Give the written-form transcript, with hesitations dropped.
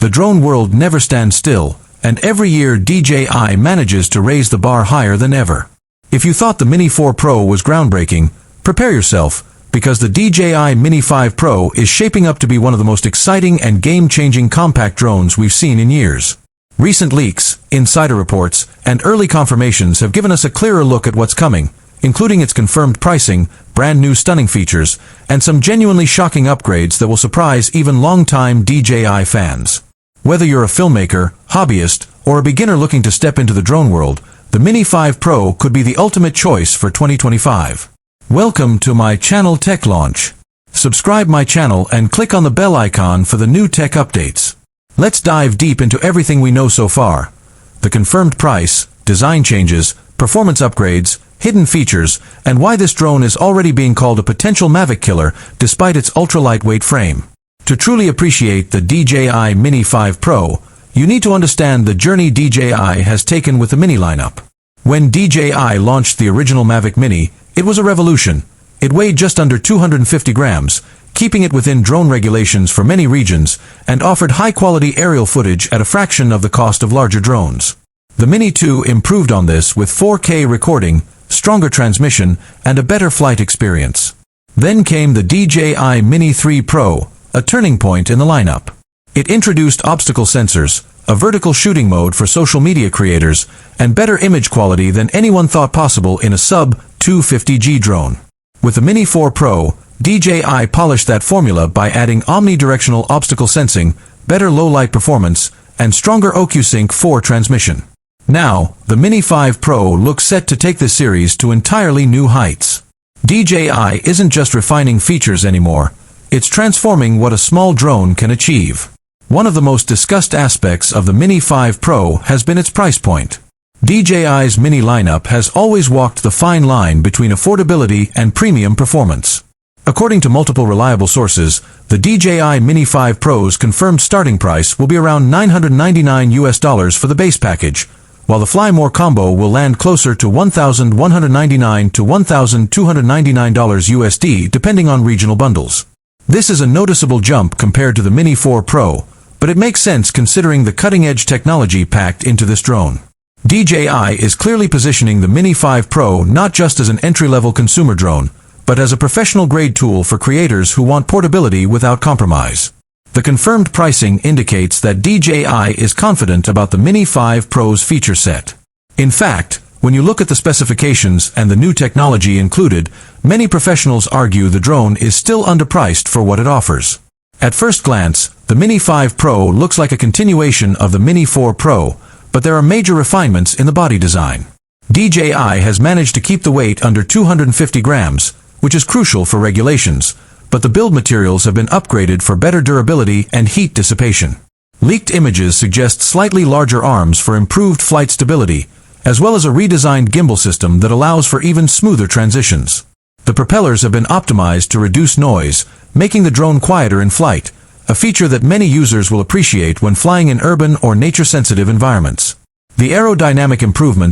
The drone world never stands still, and every year DJI manages to raise the bar higher than ever. If you thought the Mini 4 Pro was groundbreaking, prepare yourself, because the DJI Mini 5 Pro is shaping up to be one of the most exciting and game-changing compact drones we've seen in years. Recent leaks, insider reports, and early confirmations have given us a clearer look at what's coming, including its confirmed pricing, brand new stunning features, and some genuinely shocking upgrades that will surprise even longtime DJI fans. Whether you're a filmmaker, hobbyist, or a beginner looking to step into the drone world, the Mini 5 Pro could be the ultimate choice for 2025. Welcome to my channel Tech Launch. Subscribe my channel and click on the bell icon for the new tech updates. Let's dive deep into everything we know so far. The confirmed price, design changes, performance upgrades, hidden features, and why this drone is already being called a potential Mavic killer despite its ultra-lightweight frame. To truly appreciate the DJI Mini 5 Pro, you need to understand the journey DJI has taken with the Mini lineup. When DJI launched the original Mavic Mini, it was a revolution. It weighed just under 250 grams, keeping it within drone regulations for many regions, and offered high-quality aerial footage at a fraction of the cost of larger drones. The Mini 2 improved on this with 4K recording, stronger transmission, and a better flight experience. Then came the DJI Mini 3 Pro, a turning point in the lineup. It introduced obstacle sensors, a vertical shooting mode for social media creators, and better image quality than anyone thought possible in a sub-250G drone. With the Mini 4 Pro, DJI polished that formula by adding omnidirectional obstacle sensing, better low-light performance, and stronger OcuSync 4 transmission. Now, the Mini 5 Pro looks set to take this series to entirely new heights. DJI isn't just refining features anymore, it's transforming what a small drone can achieve. One of the most discussed aspects of the Mini 5 Pro has been its price point. DJI's Mini lineup has always walked the fine line between affordability and premium performance. According to multiple reliable sources, the DJI Mini 5 Pro's confirmed starting price will be around $999 for the base package, while the Fly More combo will land closer to $1,199 to $1,299 USD depending on regional bundles. This is a noticeable jump compared to the Mini 4 Pro, but it makes sense considering the cutting-edge technology packed into this drone. DJI is clearly positioning the Mini 5 Pro not just as an entry-level consumer drone, but as a professional-grade tool for creators who want portability without compromise. The confirmed pricing indicates that DJI is confident about the Mini 5 Pro's feature set. In fact, when you look at the specifications and the new technology included, many professionals argue the drone is still underpriced for what it offers. At first glance, the Mini 5 Pro looks like a continuation of the Mini 4 Pro, but there are major refinements in the body design. DJI has managed to keep the weight under 250 grams, which is crucial for regulations, but the build materials have been upgraded for better durability and heat dissipation. Leaked images suggest slightly larger arms for improved flight stability, as well as a redesigned gimbal system that allows for even smoother transitions. The propellers have been optimized to reduce noise, making the drone quieter in flight, a feature that many users will appreciate when flying in urban or nature-sensitive environments. The aerodynamic improvements